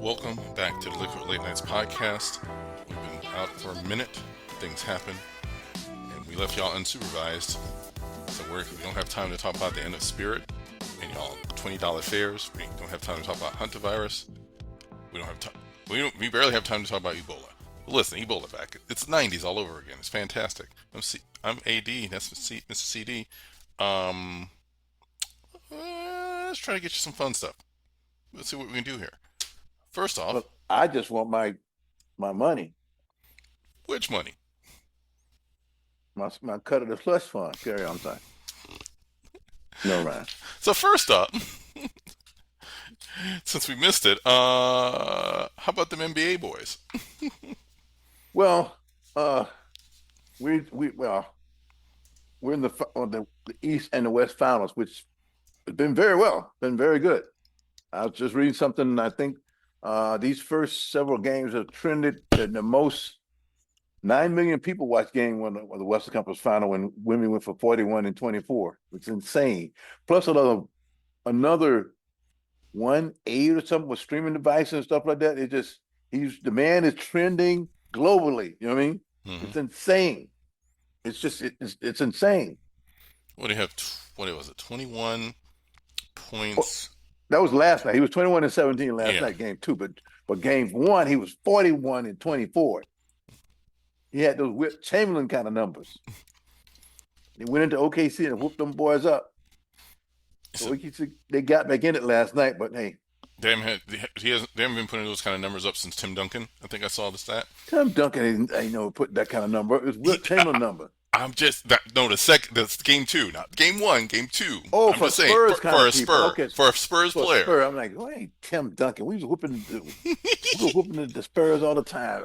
Welcome back to the Liquid Late Nights podcast. We've been out for a minute. Things happen, and we left y'all unsupervised. So we don't have time to talk about the end of Spirit and y'all $20 fares. We don't have time to talk about Hantavirus. We don't have time. We barely have time to talk about Ebola. But listen, Ebola back. It's the 90s all over again. It's fantastic. I'm AD. That's Mr. CD. Let's try to get you some fun stuff. Let's see what we can do here. First off, Look, I just want my money, which money? my cut of the slush fund. Carry on, I'm sorry. No, Ryan. So first up, since we missed it, how about them NBA boys? Well, we're in the East and the West finals, which has been very well, been very good. I was just reading something. I think these first several games have trended the most. 9 million people watched Game 1 of the Western Conference Final when women went for 41-24. It's insane. Plus another 1.8 or something with streaming devices and stuff like that. The man is trending globally. You know what I mean? Mm-hmm. It's insane. It's insane. What do you have? What was it? 21 points. That was last night. He was 21-17 last night, game 2. But game 1, he was 41-24. He had those Wilt Chamberlain kind of numbers. They went into OKC and whooped them boys up. So they got back in it last night, but hey. They haven't been putting those kind of numbers up since Tim Duncan. I think I saw the stat. Tim Duncan ain't put that kind of number. It was Wilt Chamberlain number. That's game 2, not game 1, game 2. Oh, I'm for just Spurs saying, for a Spur, okay. For a Spurs player. Spur, I'm like, oh, ain't Tim Duncan. We was whooping the Spurs all the time.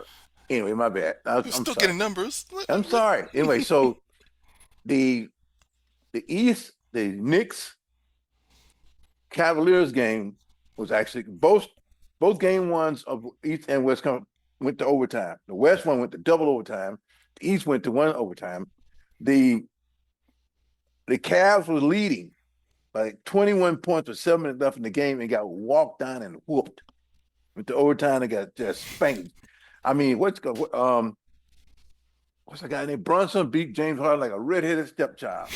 Anyway, my bad. I'm still getting numbers. I'm sorry. Anyway, so the East, the Knicks Cavaliers game was actually both game ones of East and West went to overtime. The West one went to double overtime. The East went to one overtime. The Cavs was leading by 21 points with 7 minutes left in the game and got walked down and whooped. Went to overtime and got just spanked. I mean, what's the guy named Brunson beat James Harden like a redheaded stepchild,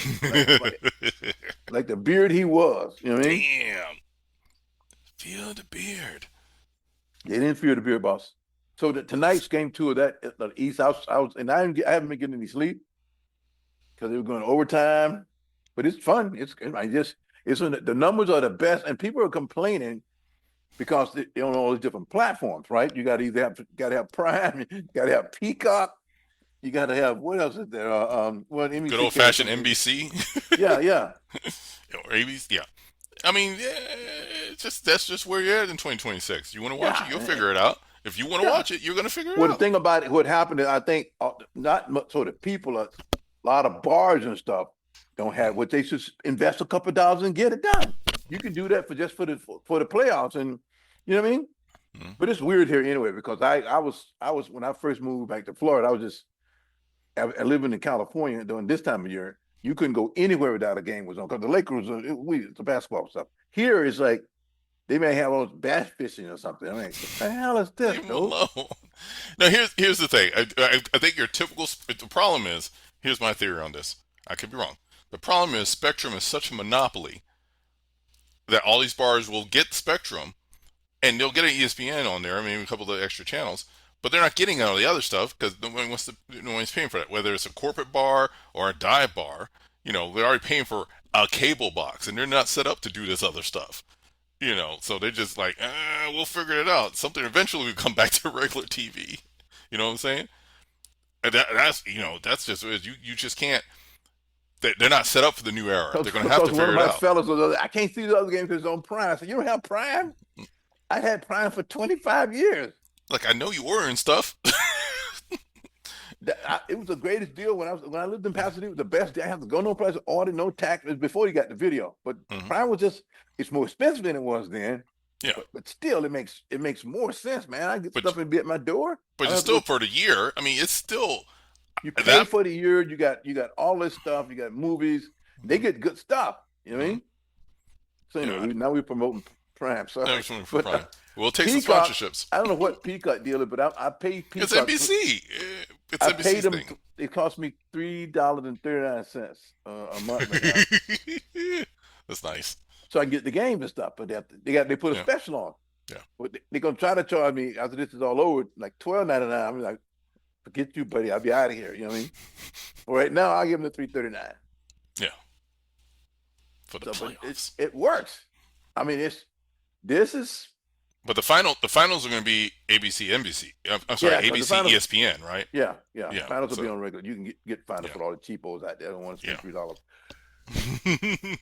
like the beard he was. You know what I mean? Damn, feel the beard. They didn't feel the beard, boss. So tonight's game 2 of that the East, I haven't been getting any sleep because they were going to overtime, but it's fun. The numbers are the best, and people are complaining because they're on all these different platforms, right? You got to have Prime, you got to have Peacock, you got to have what else is there? NBC good old fashioned NBC. Yeah. Or ABC. Yeah. I mean, that's just where you're at in 2026. You want to watch it, you'll figure it out. If you want to watch it, you're going to figure it out. Well, the thing about it, what happened is, I think not much, so the people, a lot of bars and stuff don't have what they should invest a couple of dollars and get it done. You can do that for the playoffs, and you know what I mean. Mm-hmm. But it's weird here anyway because I was when I first moved back to Florida, I living in California during this time of year. You couldn't go anywhere without a game was on because the Lakers it's the basketball stuff. Here it's like they may have all bass fishing or something. I mean, what the hell is this? Now here's the thing. I think your typical. The problem is, here's my theory on this. I could be wrong. The problem is Spectrum is such a monopoly that all these bars will get Spectrum, and they'll get an ESPN on there. I mean, a couple of the extra channels, but they're not getting all the other stuff because no one's paying for that. Whether it's a corporate bar or a dive bar, they're already paying for a cable box, and they're not set up to do this other stuff. So they're just like, we'll figure it out. Something eventually will come back to regular TV. You know what I'm saying? And that's just you just can't. They're not set up for the new era. They're going to have to figure it out. Fellas, I can't see the other games because it's on Prime. I said, you don't have Prime? I had Prime for 25 years. Like, I know you ordering stuff. It was the greatest deal when I lived in Pasadena. It was the best deal. I had to go no price, order no tax. It was before you got the video. But Prime was it's more expensive than it was then. Yeah. But still, it makes more sense, man. I get stuff and be at my door. But it's still for the year. I mean, it's still. You pay for the year. You got all this stuff. You got movies. They get good stuff. You know what I mean? So anyway, now we're promoting Prime. Sorry. Prime. We'll take some Peacock. sponsorships. I don't know what Peacock deal is, but I pay It's Peacock. NBC. It's I paid NBC's them. thing. It cost me $3.39 a month right now, That's nice. so I can get the games and stuff. But they put a Yeah, special on. yeah. But they're gonna try to charge me after this is all over, like $12.99. I'm like, forget you, buddy. I'll be out of here. You know what I mean? But right now, I'll give them the $3.39. Yeah, for the So, but playoffs. it works. I mean, this is But the finals are going to be ABC, NBC. I'm sorry, yeah, because the ABC, finals, ESPN, right? yeah, Yeah. finals will be So on regular. You can get finals yeah, for all the cheapos out there. I don't want to spend yeah. $3.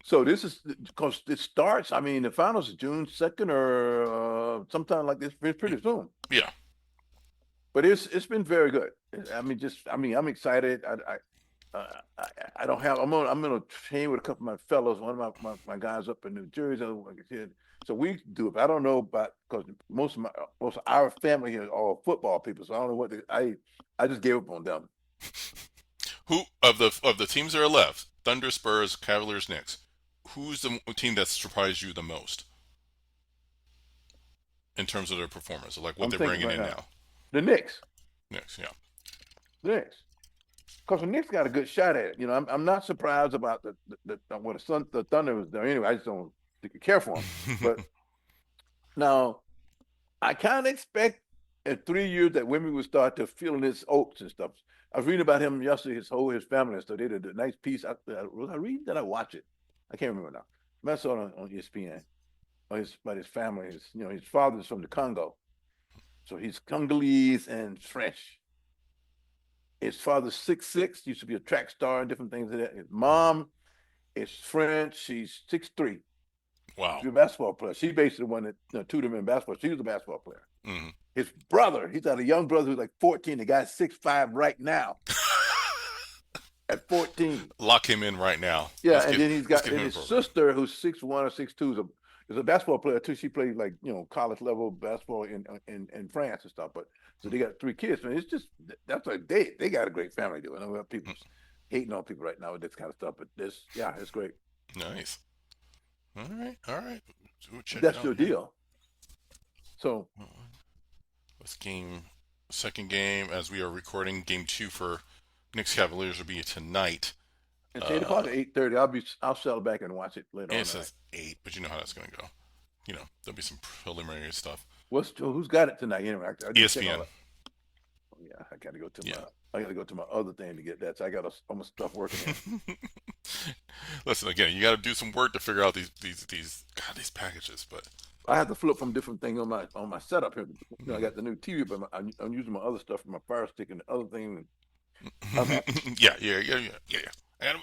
So this is because it starts. I mean, the finals is June 2nd or sometime like this pretty soon. Yeah. But it's been very good. I mean, I'm excited. I don't have. I'm in a train with a couple of my fellows. One of my guys up in New Jersey. Like I said, so we do it. I don't know about because most of our family here are all football people. So I don't know what I just gave up on them. Who of the teams that are left? Thunder, Spurs, Cavaliers, Knicks. Who's the team that surprised you the most in terms of their performance, or like what I'm they're thinking bringing right in now. now? The Knicks. Knicks, yeah. The Knicks. Because the Knicks got a good shot at it. You know, I'm not surprised about what the Thunder was doing. Anyway, I just don't care for them. But now I kind of expect in 3 years that women would start to feeling his oats and stuff. I was reading about him yesterday, his family and stuff. They did a nice piece. Was I reading? Did I watch it? I can't remember now. I saw it on ESPN. About his family. His father's from the Congo, so he's Congolese and French. His father's 6'6", used to be a track star and different things like that. His mom is French. She's 6'3". Wow. She's a basketball player. She basically won it, tutored him in basketball. She was a basketball player. Mm-hmm. His brother, he's got a young brother who's like 14. The guy's 6'5" right now at 14. Lock him in right now. Yeah, and then he's got his program. sister who's 6'1" or 6'2", is a basketball player too. She played like college level basketball in France and stuff. But so they got 3 kids. Man, it's just that's like they got a great family doing. I know people hating on people right now with this kind of stuff, but it's great. Nice. All right, all right. We'll check That's it out your here. deal. So This second game, as we are recording, game 2 for Knicks Cavaliers will be tonight. it's 8 o'clock at 8:30. I'll settle back and watch it later on. It says 8, but you know how that's going to go. There'll be some preliminary stuff. Who's got it tonight? Anyway, I ESPN. Yeah, I got to go to my other thing to get that. So I got all my stuff working. Listen, again, you got to do some work to figure out these packages, but I have to flip from different things on my setup here. I got the new TV, but I'm using my other stuff for my Fire Stick and the other thing. yeah.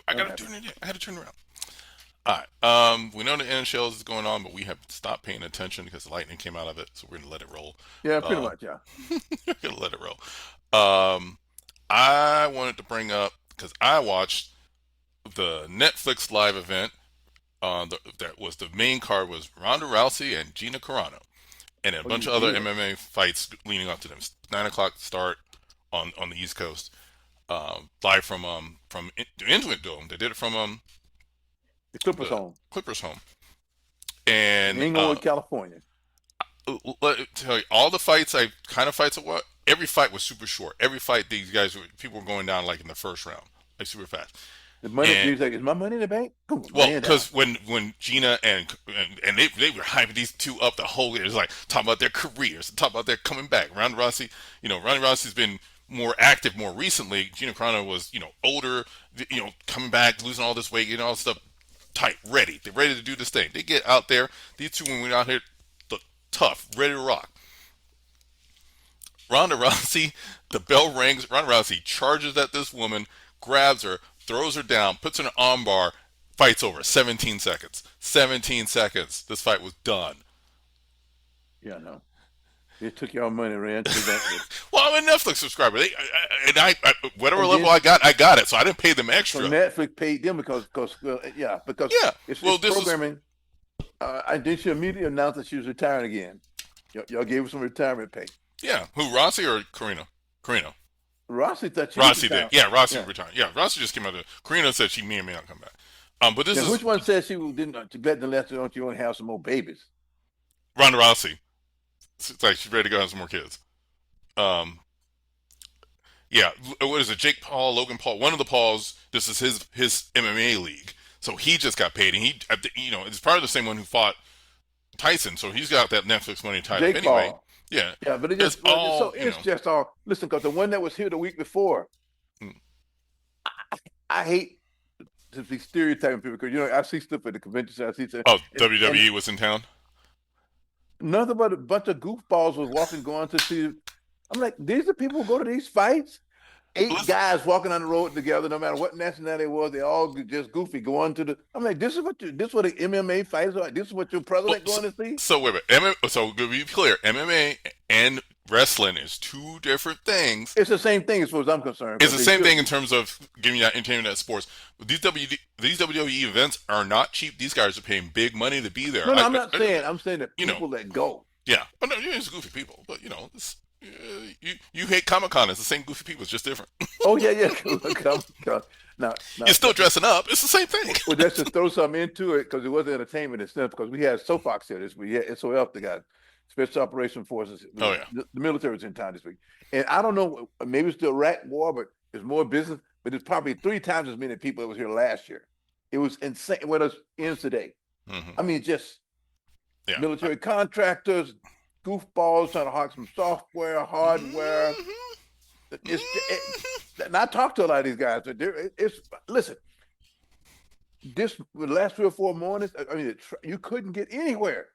I got to turn it. I had to turn it around. All right. We know the NHL is going on, but we have stopped paying attention because the lightning came out of it, so we're gonna let it roll. Yeah, pretty much. Yeah. We're gonna let it roll. I wanted to bring up because I watched the Netflix live event. That was the main card was Ronda Rousey and Gina Carano, and a bunch of other MMA fights leading up to them. 9 o'clock start on the East Coast. Live from Intuit Dome. They did it from the Clippers home. Clippers home. And Inglewood, California. Let me tell you, all the fights every fight was super short. Every fight people were going down like in the first round, like super fast. The money, he's like, is my money in the bank? Well, because when Gina and they were hyping these two up the whole year, it was like talking about their careers, talking about their coming back. Ronda Rousey, Ronda Rousey's been more active more recently. Gina Carano was, older, coming back, losing all this weight, all this stuff, tight, ready. They're ready to do this thing. They get out there. These two women out here, look tough, ready to rock. Ronda Rousey, the bell rings. Ronda Rousey charges at this woman, grabs her, throws her down, puts her in an armbar, fight's over. 17 seconds. 17 seconds. This fight was done. Yeah, no. They took your money, Rand. Well, I'm a Netflix subscriber. Whatever level I got it. So I didn't pay them extra. So Netflix paid them because it's programming. Then she immediately announced that she was retiring again. Y'all gave her some retirement pay. Yeah. Who, Rousey or Carino? Rousey thought she Rousey did. Yeah, Rousey retired. Yeah, Rousey just came out of Carino said she may or may not come back. But this is which one said she didn't let unless you only have some more babies. Ronda Rousey. It's like she's ready to go have some more kids. Um, yeah, what is it? Jake Paul, Logan Paul, one of the Pauls. This is his MMA league, so he just got paid, and it's probably the same one who fought Tyson, so he's got that Netflix money tied up Jake anyway. Paul. Yeah, Yeah, but it it's just well, all it's just all listen, because the one that was here the week before, mm. I hate to be stereotyping people because I see stuff at the convention. I see stuff, Oh, and WWE was in town. nothing but a bunch of goofballs was walking, going to see. I'm like, these are people who go to these fights. Eight Listen, guys walking on the road together, no matter what nationality it was, they all just goofy going to the. I'm like, this is what the MMA fights are like. This is what your well, president going to see. so wait a minute. So to be clear, MMA and wrestling is two different things. It's the same thing as far as I'm concerned. It's Because the they same should. thing in terms of giving you that entertainment at sports. These WWE events are not cheap. These guys are paying big money to be there. No, no, I'm not saying. I'm saying the You know, people that go. yeah. But no, it's goofy people. But you hate Comic Con. It's the same goofy people. It's just different. Oh yeah, yeah. Come. Now, You're still dressing up. It's the same thing. well, just to throw something into it because it wasn't entertainment itself. Because we had Soapbox here this week. We had SOF, the guy, Special Operation Forces. Oh yeah. The military was in town this week, and I don't know. Maybe it's the Iraq War, but it's more business. But it's probably 3 times as many people that was here last year. It was insane. What us ends today. Hmm. I mean, just Yeah. military contractors, goofballs trying to hawk some software, hardware. And I talked to a lot of these guys. It's listen. This the last 3 or 4 mornings. I mean, you couldn't get anywhere,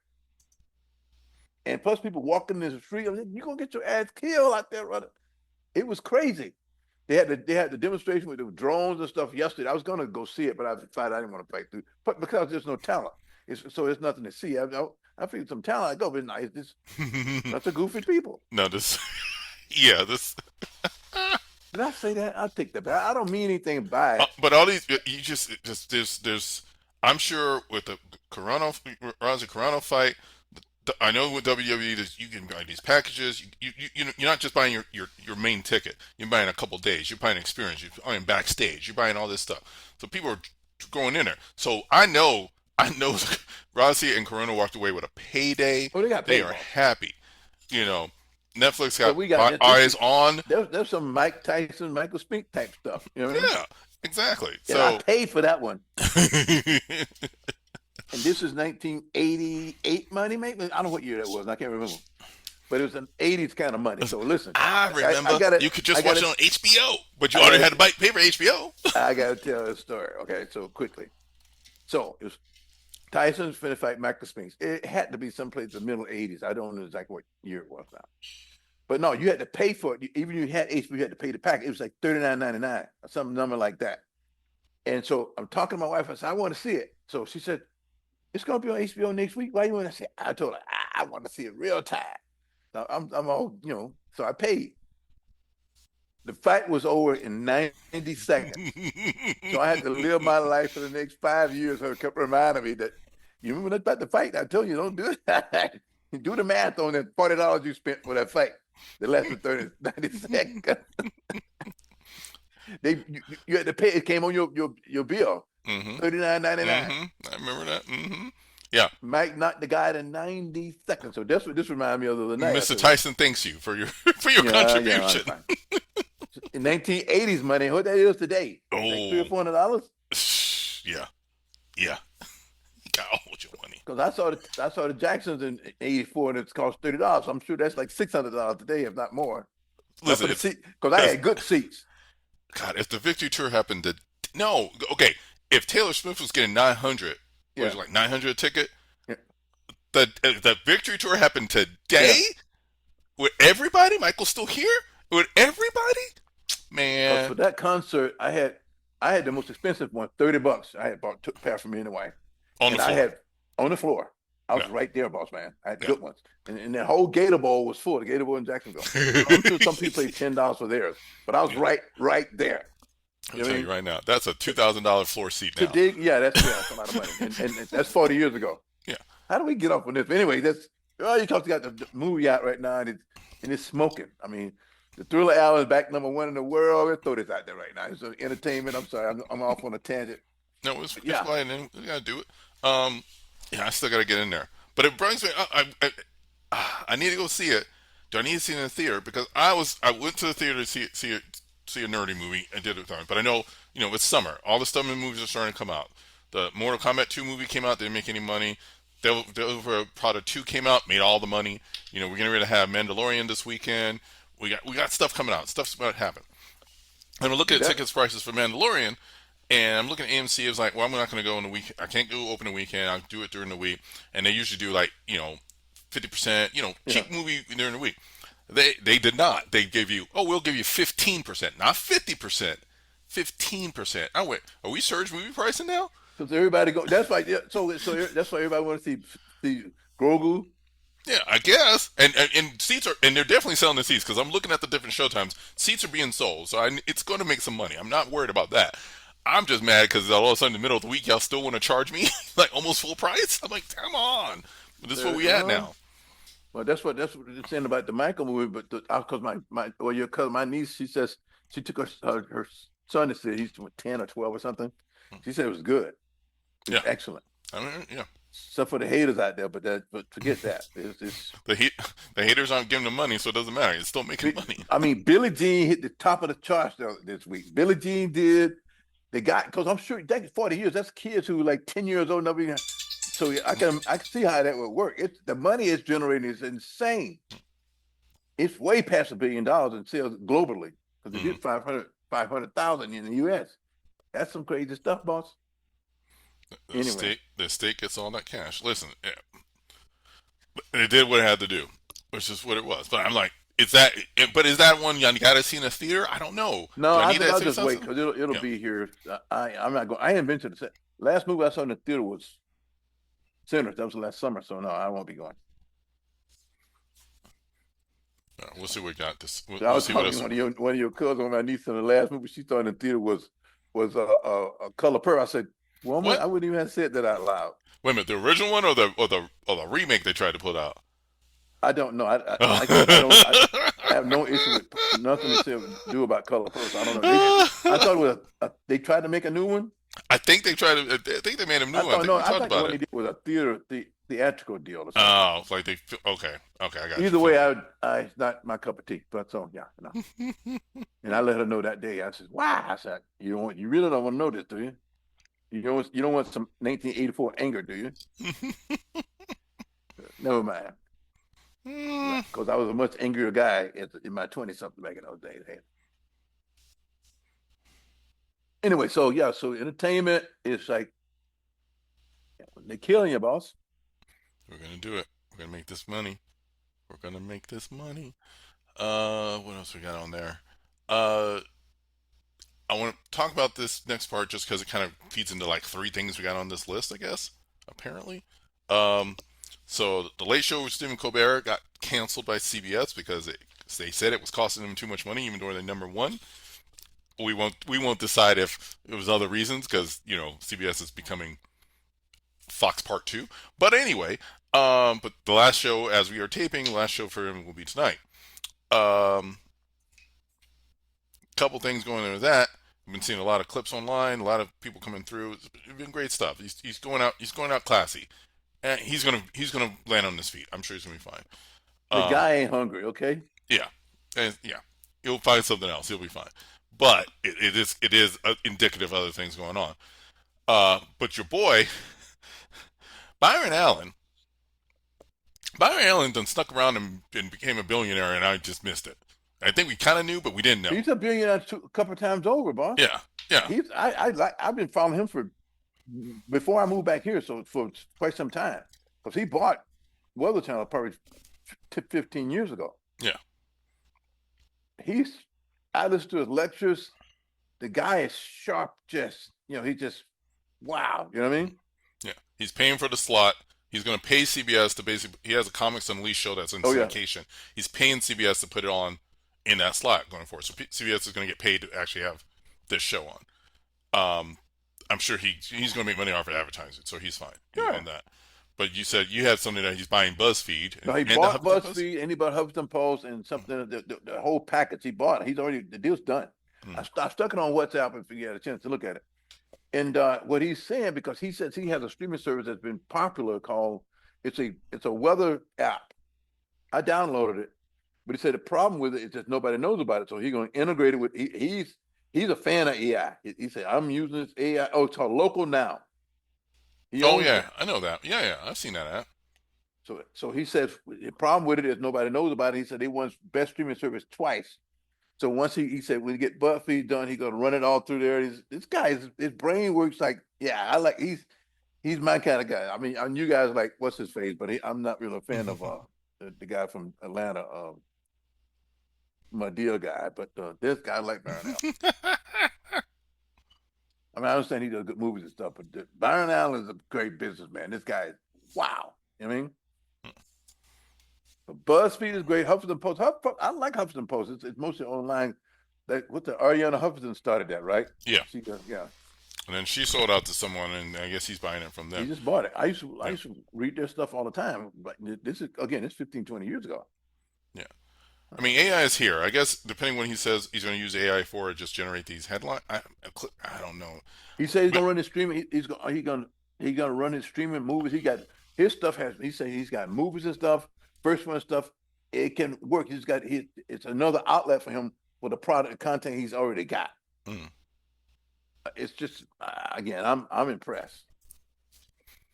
and plus people walking in the street. I mean, you're gonna get your ass killed out there running. It was crazy. They had the demonstration with the drones and stuff yesterday. I was gonna go see it, but I decided I didn't want to fight through. But because there's no talent, so it's nothing to see. I figured some talent. I go, but no, it's just that's a goofy people. No, this. Yeah, this. Did I say that? I'll take that back. I don't mean anything by it. But all these, you just there's. I'm sure with the Corona Rousey Corona fight, I know with WWE, you can buy these packages. You're not just buying your main ticket. You're buying a couple days. You're buying experience. You're buying backstage. You're buying all this stuff. So people are going in there. So I know Rousey and Corona walked away with a payday. Oh, they got They paid are for it. happy. You know, Netflix But got we got eyes on. there's some Mike Tyson, Michael Spink type stuff. You know what I mean? Yeah, exactly. And I So. paid for that one. And this is 1988 money, maybe. I don't know what year that was. I can't remember. But it was an 80s kind of money. So listen, I remember I got you could just I got watch it on HBO, but you I already gotta, had to pay for HBO. I got to tell a story. Okay, so quickly. So it was Tyson's finna fight Michael Spinks. It had to be someplace in the middle 80s. I don't know exactly what year it was now. But no, you had to pay for it. Even if you had HBO, you had to pay the pack. It was like $39.99 or some number like that. And so I'm talking to my wife. I said, I want to see it. So she said, it's going to be on HBO next week. Why you want to see it? I told her, I want to see it real time. So I'm all, so I paid. The fight was over in 90 seconds. So I had to live my life for the next 5 years. Her kept reminding me that, you remember about the fight? I told you, don't do it. Do the math on that $40 you spent for that fight. The less than 90 seconds. You had to pay. It came on your bill. Mm-hmm. $39.99. Mm-hmm. I remember that. Mm-hmm. Yeah. Mike knocked the guy in 90 seconds. So that's what this reminded me of the other night. Mr. Tyson thanks you for your contribution. Yeah, in 1980s money, what that is today? Oh, Like $300 or $400. yeah, yeah. Got all your money. Because I saw the Jacksons in '84 and it's cost $30. So I'm sure that's like $600 today, if not more. Listen, because I had good seats. God, if the Victory Tour happened to okay, if Taylor Swift was getting 900, Yeah. was it like 900 a ticket? Yeah. The Victory Tour happened today. Yeah. With everybody, Michael's still here. With everybody, For man. that concert, I had the most expensive one, $30. I had bought took pair for me anyway, On the and I floor. had on the floor. I was Yeah. right there, boss man. I had Yeah. good ones, and the whole Gator Bowl was full. The Gator Bowl in Jacksonville. I'm sure some people paid $10 for theirs, but I was right there. I'll tell you right now, that's a $2,000 floor seat now. That's a lot of money, and that's 40 years ago. Yeah. How do we get off on this? But anyway, you talked about the movie out right now, and it's smoking. I mean, the Thriller Hour is back #1 in the world. Let's throw this out there right now. It's entertainment. I'm sorry, I'm off on a tangent. No, it's Yeah. fine. We gotta do it. Yeah, I still gotta get in there. But it brings me. I need to go see it. Do I need to see it in the theater? Because I went to the theater to see a nerdy movie. I did it, but I know it's summer. All the stuff in movies are starting to come out. The Mortal Kombat 2 movie came out. Didn't make any money. Devil Prada 2 came out, made all the money. We're getting ready to have Mandalorian this weekend. We got stuff coming out. Stuff's about to happen. And I'm looking at That tickets prices for Mandalorian, and I'm looking at AMC. It's like, well, I'm not going to go in the week. I can't go open the weekend. I'll do it during the week. And they usually do like 50%. yeah. Cheap movie during the week. They did not. They gave you, oh, we'll give you 15%, not 50%, 15%. I went, are we surge movie pricing now? Because everybody go. That's why. Yeah, so that's why everybody want to see Grogu. Yeah, I guess. And seats are, and they're definitely selling the seats because I'm looking at the different showtimes. Seats are being sold, so it's going to make some money. I'm not worried about that. I'm just mad because all of a sudden in the middle of the week, y'all still want to charge me like almost full price. I'm like, come on, this is where we at No. now. Well, that's what they're saying about the Michael movie. But because your cousin, my niece, she says she took her son to see it. He's 10 or 12 or something. She said it was good. It was Yeah, excellent. I mean, yeah. Except for the haters out there, but forget that. It's The hate, the haters aren't giving them money, so it doesn't matter. It's still making money. I mean, Billie Jean hit the top of the charts this week. Billie Jean did. They got because I'm sure that 40 years. That's kids who like 10 years old. Never even, so I can see how that would work. It's the money it's generating is insane. It's way past $1 billion in sales globally because they Mm. did 500,000 in the U.S. That's some crazy stuff, boss. The Anyway, state gets all that cash. Listen, yeah, it did what it had to do, which is what it was. But I'm like, but is that one you got to see in a theater? I don't know. no, Do I I need think that I'll six just wait thousand? because it'll Yeah. be here. I'm not going. I haven't been to the set. Last movie I saw in the theater was Sinners. That was last summer, so no, I won't be going. We'll see what we got. This. We'll, So I we'll was see what talking to else. one of your cousins, my niece, in the last movie she saw in the theater was a Color Purple. I said, woman, What? I wouldn't even have said that out loud. Wait a minute. The original one or the remake they tried to put out? I don't know. Like I said, I have no issue with nothing to say do about Color Purple. I don't know. I thought it was they tried to make a new one. I think they tried to. I think they made a new I one. I thought think no, we I talked think the about one they it. did was a theatrical deal or something. Oh, like they. Okay. Okay. I got you. Either way, it's not my cup of tea. But so yeah, no. And I let her know that day. I said, "Why?" I said, you really don't want to know this, do you? You don't want some 1984 anger, do you?" Never mind. Mm. Because I was a much angrier guy in my 20 something back in those days. Anyway, so yeah, so entertainment is like they're killing you, boss. We're gonna do it. We're gonna make this money. We're gonna make this money. What else we got on there? Uh, I want to talk about this next part just because it kind of feeds into like three things we got on this list, I guess. Apparently, um, so the Late Show with Stephen Colbert got canceled by CBS because they said it was costing them too much money, even though they're number one. We won't decide if it was other reasons because CBS is becoming Fox Part Two. But anyway, but the last show as we are taping, the last show for him will be tonight. Um, Couple things going on with that. I've been seeing a lot of clips online, a lot of people coming through. It's been great stuff. He's going out. He's going out classy, and he's gonna land on his feet. I'm sure he's gonna be fine. The Um, guy ain't hungry, okay? yeah, and yeah, he'll find something else. He'll be fine. But it is indicative of other things going on. But your boy Byron Allen, Byron Allen done stuck around and became a billionaire, and I just missed it. I think we kind of knew, but we didn't know. He's a billionaire a couple of times over, boss. Yeah, yeah, I've been following him for before I moved back here, so for quite some time. Because he bought Weather Channel probably 15 years ago. yeah. He's I listen to his lectures. The guy is sharp, he just wow. You know what I mean? Yeah, he's paying for the slot. He's going to pay CBS to basically. He has a Comics Unleashed show that's in Oh yeah. syndication. He's paying CBS to put it on in that slot going forward. So CBS is going to get paid to actually have this show on. I'm sure he's going to make money off of advertising, so he's fine Sure. on that. But you said you had something that he's buying BuzzFeed No, he and the bought Huffington Post. BuzzFeed and he bought Huffington Post and something the whole package he bought. He's already the deal's done. Hmm. I stuck it on WhatsApp if you had a chance to look at it. And what he's saying, because he says he has a streaming service that's been popular called It's a weather app. I downloaded it, but he said the problem with it is that nobody knows about it. So he's going to integrate it with. He's a fan of AI. He said I'm using this AI. Oh, it's called Local Now. He Oh owns yeah, that. I know that. Yeah, yeah, I've seen that app. So he said the problem with it is nobody knows about it. He said they want best streaming service twice. So once he said when he get BuzzFeed done, he's gonna run it all through there. This guy, his brain works like, yeah, I like he's my kind of guy. I mean, you guys like what's his face, but I'm not really a fan of the guy from Atlanta, my deal guy. But this guy I like Byron Allen. I mean, I understand he does good movies and stuff, but Byron Allen is a great businessman. This guy is wow. You know what I mean? BuzzFeed is great. Huffington Post. I like Huffington Post. It's mostly online. What the Ariana Huffington started that, right? Yeah, Yeah. and then she sold out to someone, and I guess he's buying it from He them. just bought it. I Yeah, used to read their stuff all the time, but this is again, it's 15, 20 years ago. yeah. I mean, AI is here. I guess depending when he says he's going to use AI for it, just generate these headlines. I don't know, He said he's but gonna run his streaming. He's gonna run his streaming movies. He got his stuff has. He said he's got movies and stuff, first one stuff. It can work. It's another outlet for him for the product content he's already got. mm, It's just again, I'm impressed.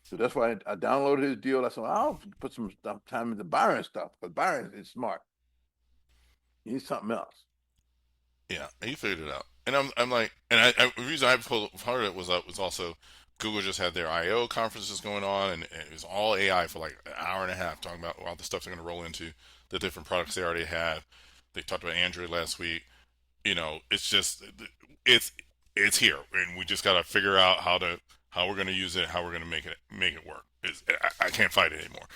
So that's why I downloaded his deal. I said I'll put some time into Byron stuff because Byron is smart. He's something else. yeah, he figured it out. And I'm like, and the reason I pulled part of it was also Google just had their I/O conferences going on, and it was all AI for like an hour and a half, talking about all the stuff they're going to roll into, the different products they already have. They talked about Android last week. It's just it's it's here, and we just got to figure out how we're going to use it, how we're going to make it work. I can't fight it anymore.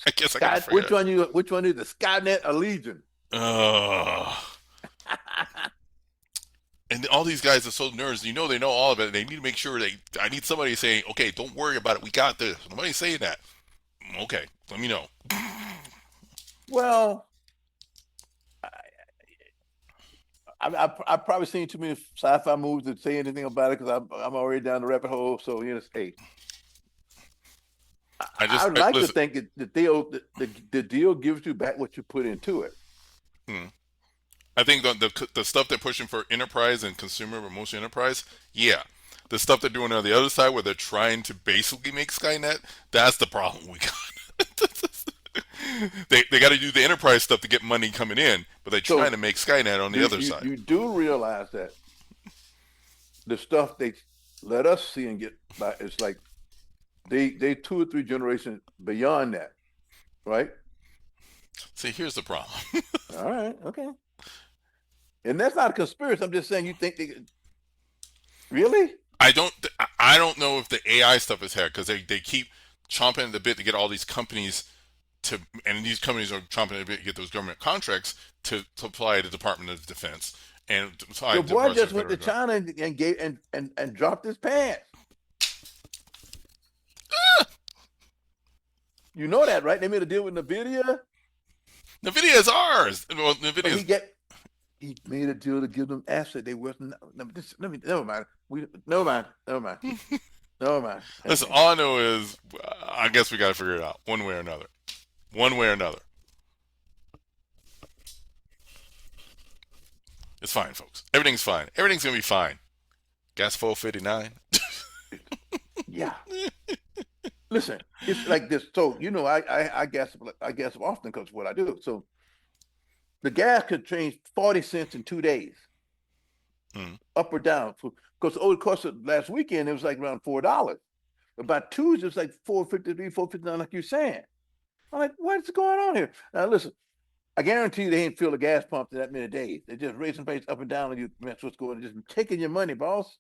I guess I got to Sky, figure it which one is the Skynet or Legion? out. And all these guys are so nerds. They know all of it. They need to make sure I need somebody saying, "Okay, don't worry about it. We got this." Nobody's saying that. Okay, let me know. Well, I've probably seen too many sci-fi movies to say anything about it because I'm already down the rabbit hole. So hey, I'd like to listen. think that the deal gives you back what you put into it. Hmm. I think the stuff they're pushing for enterprise and consumer, but mostly enterprise, yeah. The stuff they're doing on the other side, where they're trying to basically make Skynet, that's the problem we got. They got to do the enterprise stuff to get money coming in, but they're trying So to make Skynet on the other side. you do realize that the stuff they let us see and get by, it's like they 2 or 3 generations beyond that, right? See, here's the problem. All right, okay. And that's not a conspiracy. I'm just saying you think they really? I don't know if the AI stuff is here because they keep chomping at the bit to get all these companies and these companies are chomping at the bit to get those government contracts to apply to the Department of Defense and to apply Your to the boy Department just of went to Federal China and gave and dropped his pants. You know that, right? They made a deal with NVIDIA. NVIDIA is ours. Well, But NVIDIA is. he made a deal to give them assets. They wasn't. Never mind. Never mind. Never mind. Never mind. Listen, all I know is I guess we got to figure it out one way or another. One way or another. It's fine, folks. Everything's fine. Everything's gonna be fine. Gas 459. Yeah. Listen, it's like this. So I guess often because what I do. So the gas could change 40 cents in 2 days, Hmm. up or down. Because over the course of last weekend, it was like around $4. About Tuesday, it's like 4.53, 4.59, like you're saying. I'm like, what's going on here? Now listen, I guarantee you they ain't filled a gas pump in that many days. They're just raising prices up and down, and that's what's going on. Just taking your money, boss.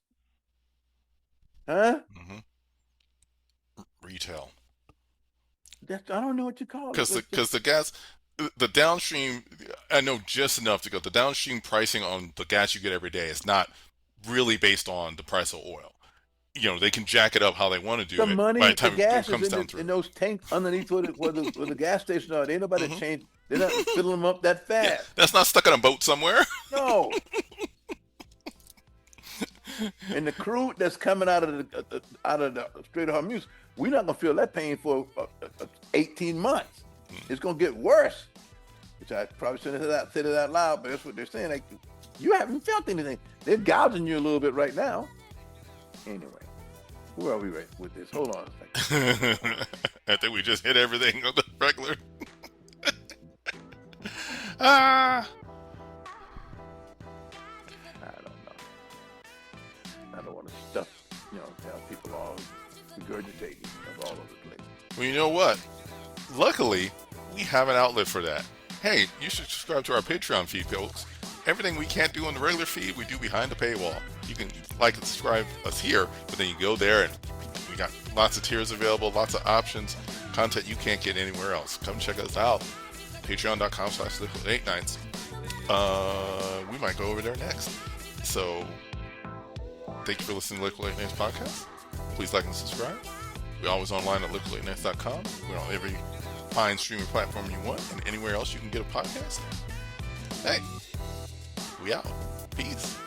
Huh? Mm-hmm. Retail. I don't know what you call it. Because the gas, the downstream, I know just enough to go. The downstream pricing on the gas you get every day is not really based on the price of oil. They can jack it up how they want to do The it. By the money, the time it gas comes is down through. in those tanks underneath where the gas station are. Ain't nobody Mhm. change. They're not filling them up that Yeah, fast. that's not stuck on a boat somewhere. No. And the crude that's coming out of the Strait of Hormuz, we're not gonna feel that pain for 18 months. It's going to get worse. Which I probably shouldn't have said it out loud, but that's what they're saying. Like, you haven't felt anything. They're gouging you a little bit right now. Anyway, where are we right with this? Hold on a second. I think we just hit everything on the regular. Ah. I don't know. I don't want to stuff, have people all regurgitating of all over the place. Well, you know what? Luckily, we have an outlet for that. Hey, you should subscribe to our Patreon feed, folks. Everything we can't do on the regular feed, we do behind the paywall. You can like and subscribe us here, but then you go there and we got lots of tiers available, lots of options, content you can't get anywhere else. Come check us out. Patreon.com/liquid8nights. We might go over there next. So, thank you for listening to Liquid 8 Nights podcast. Please like and subscribe. We're always online at liquid8nights.com. We're on every fine streaming platform you want and anywhere else you can get a podcast. Hey, we out. Peace.